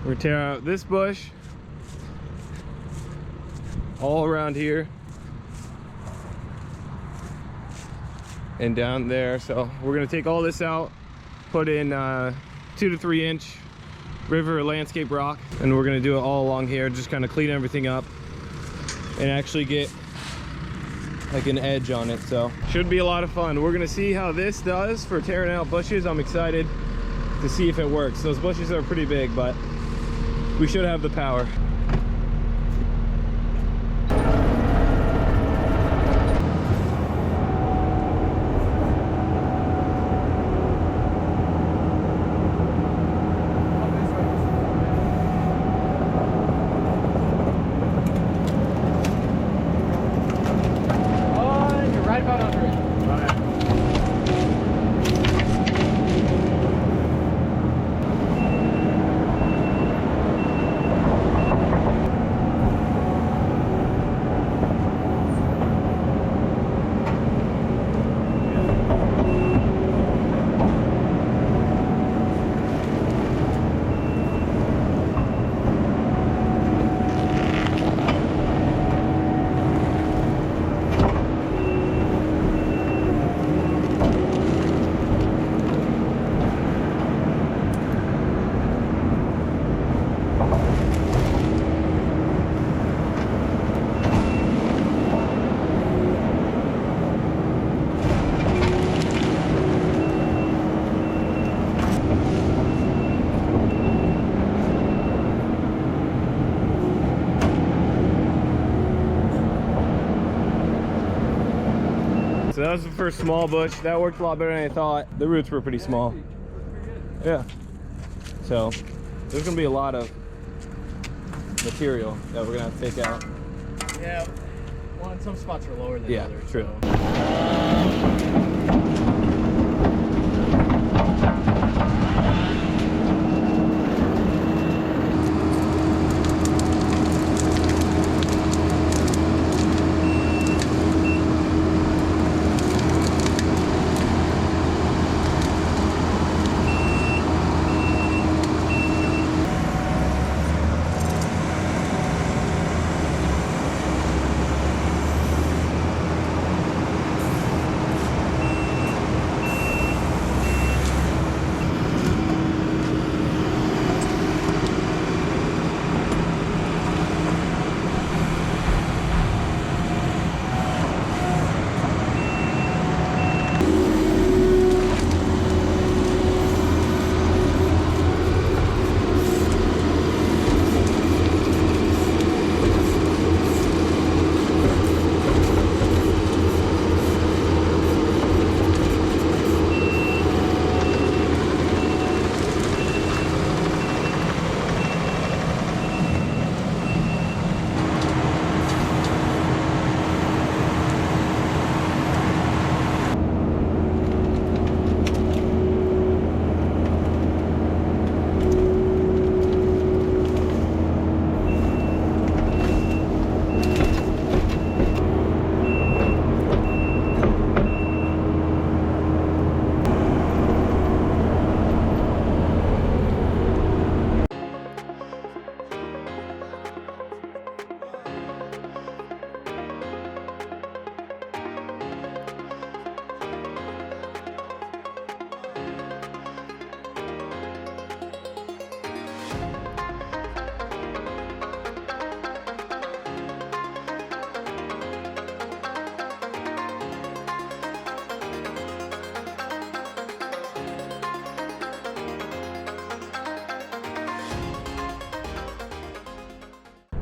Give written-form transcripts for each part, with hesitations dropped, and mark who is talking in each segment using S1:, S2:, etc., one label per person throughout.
S1: We're gonna tear out this bush all around here and down there. So we're gonna take all this out, put in 2 to 3 inch river landscape rock, and we're gonna do it all along here, just kind of clean everything up and actually get like an edge on it. So should be a lot of fun. We're gonna see how this does for tearing out bushes. I'm excited to see if it works. Those bushes are pretty big, but we should have the power. So that was the first small bush. That worked a lot better than I thought. The roots were pretty small. Yeah. So there's gonna be a lot of material that we're gonna have to take out.
S2: Yeah. Well, some spots are lower than others.
S1: True.
S2: So.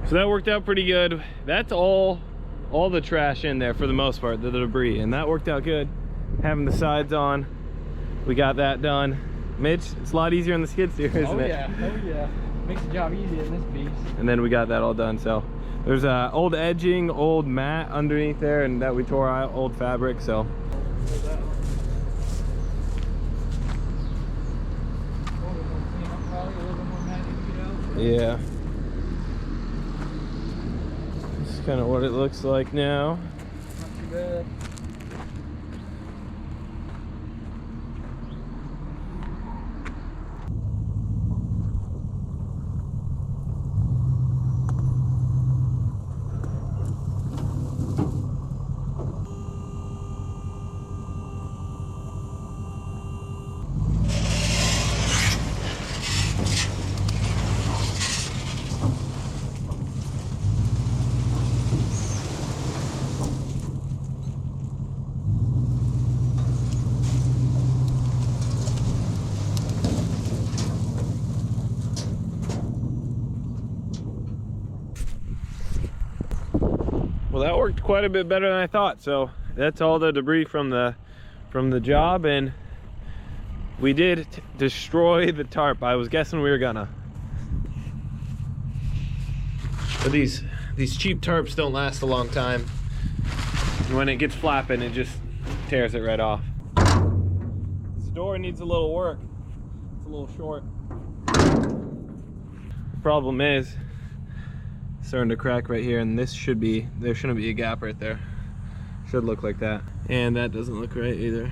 S1: So that worked out pretty good. That's all the trash in there for the most part, the debris, and that worked out good. Having the sides on, we got that done. Mitch, it's a lot easier on the skid steer, isn't it?
S2: Oh yeah, makes the job easy in this beast.
S1: And then we got that all done. So there's old edging, old mat underneath there, and that we tore out, old fabric. So yeah, this is kind of what it looks like now.
S2: Not too bad.
S1: Well, that worked quite a bit better than I thought. So that's all the debris from the job, and we did destroy the tarp. I was guessing we were gonna. But these cheap tarps don't last a long time. And when it gets flapping, it just tears it right off. This door needs a little work. It's a little short. Problem is, it's starting to crack right here, and there shouldn't be a gap right there. Should look like that. And that doesn't look right either.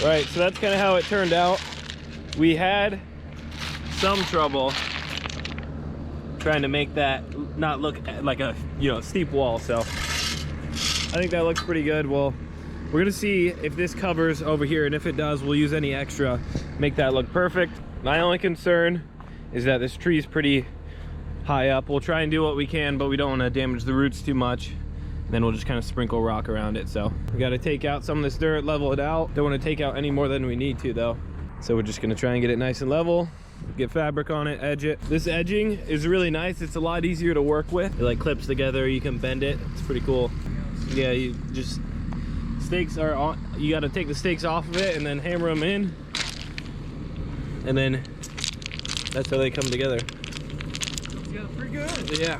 S1: Right, so that's kind of how it turned out. We had some trouble trying to make that not look like a, you know, steep wall, so I think that looks pretty good. Well, we're gonna see if this covers over here, and if it does, we'll use any extra, make that look perfect. My only concern is that this tree is pretty high up. We'll try and do what we can, but we don't want to damage the roots too much. Then we'll just kind of sprinkle rock around it. So we got to take out some of this dirt, level it out. Don't want to take out any more than we need to though. So we're just going to try and get it nice and level, get fabric on it, edge it. This edging is really nice. It's a lot easier to work with. It like clips together, you can bend it. It's pretty cool. Yeah, you just, stakes are on, you got to take the stakes off of it and then hammer them in. And then that's how they come together.
S2: Yeah, pretty good.
S1: Yeah.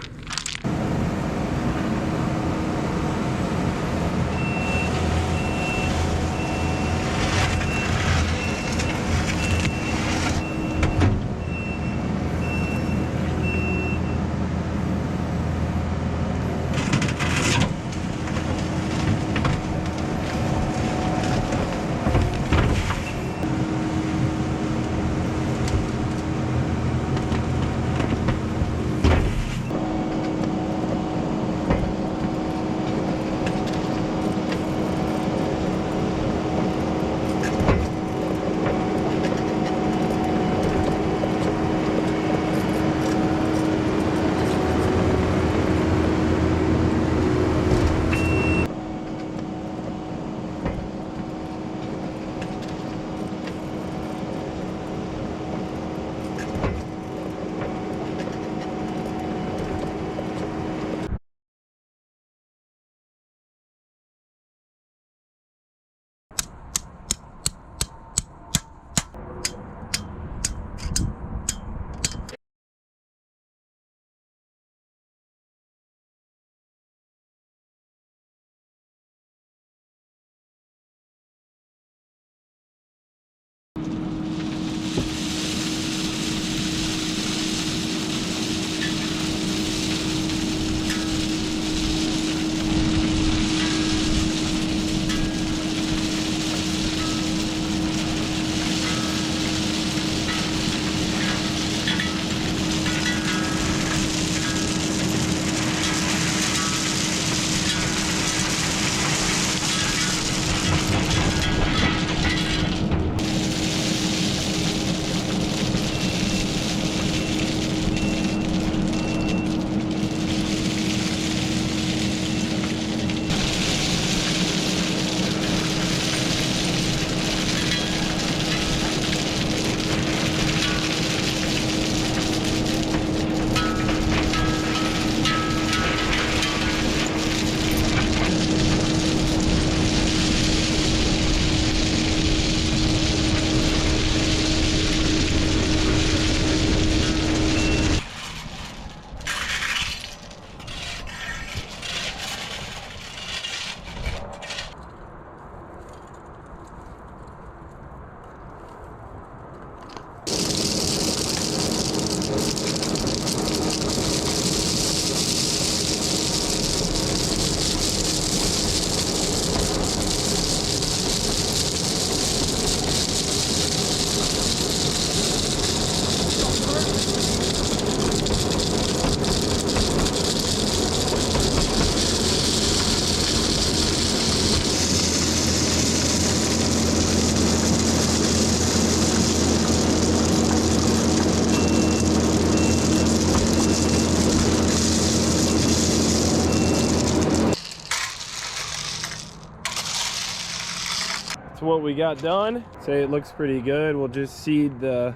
S1: what we got done. Say it looks pretty good. We'll just seed the,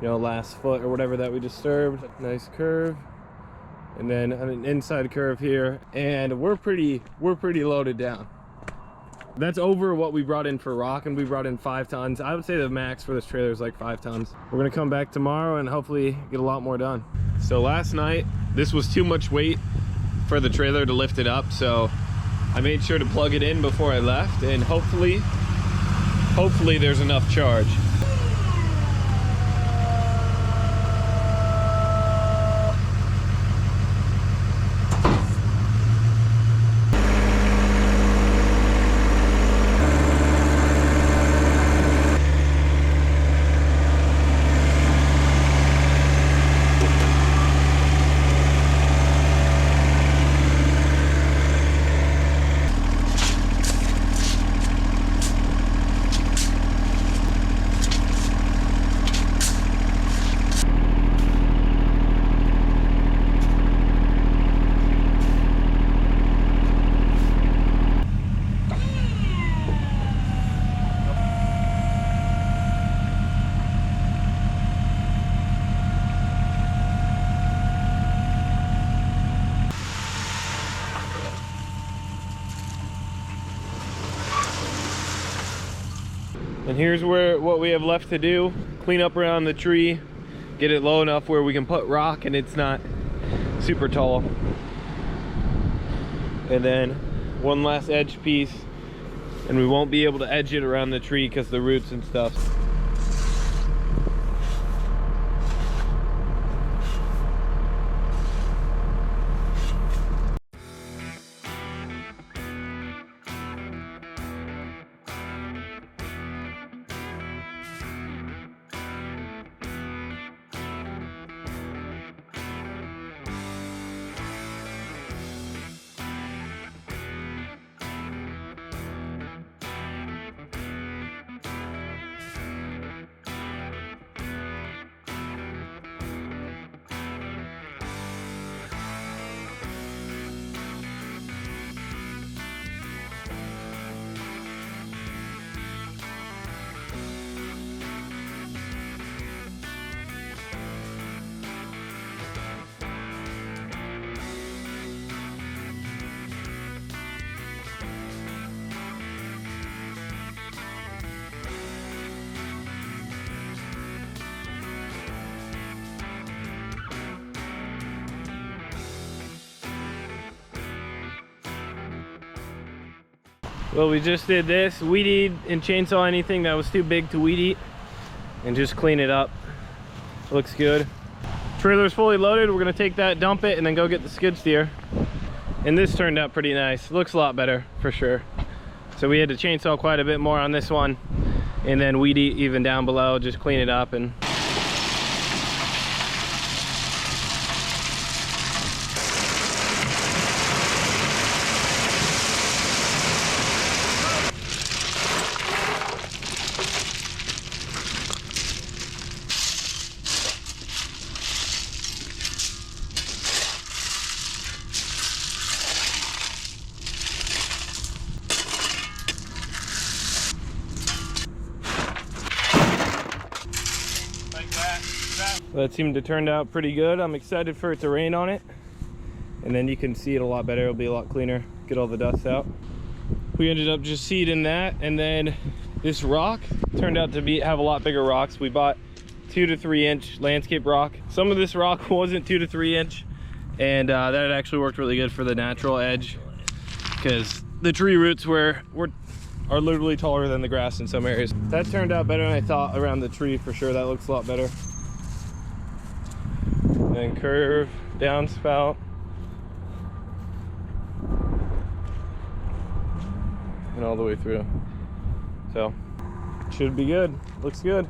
S1: you know, last foot or whatever that we disturbed. Nice curve. And then an inside curve here. And we're pretty loaded down. That's over what we brought in for rock, and we brought in 5 tons. I would say the max for this trailer is like 5 tons. We're gonna come back tomorrow and hopefully get a lot more done. So last night, this was too much weight for the trailer to lift it up, so I made sure to plug it in before I left, and hopefully there's enough charge. And here's what we have left to do. Clean up around the tree, get it low enough where we can put rock and it's not super tall. And then one last edge piece, and we won't be able to edge it around the tree because the roots and stuff. Well, we just did this, weed eat and chainsaw anything that was too big to weed eat and just clean it up. Looks good. Trailer's fully loaded. We're gonna take that, dump it, and then go get the skid steer. And this turned out pretty nice. Looks a lot better for sure. So we had to chainsaw quite a bit more on this one, and then weed eat even down below, just clean it up. And that seemed to turn out pretty good. I'm excited for it to rain on it, and then you can see it a lot better. It'll be a lot cleaner, get all the dust out. We ended up just seeding that, and then this rock turned out to have a lot bigger rocks. We bought 2 to 3 inch landscape rock. Some of this rock wasn't 2 to 3 inch, and that actually worked really good for the natural edge, because the tree roots are literally taller than the grass in some areas. That turned out better than I thought around the tree for sure. That looks a lot better. And then curve, downspout, and all the way through. So should be good. Looks good.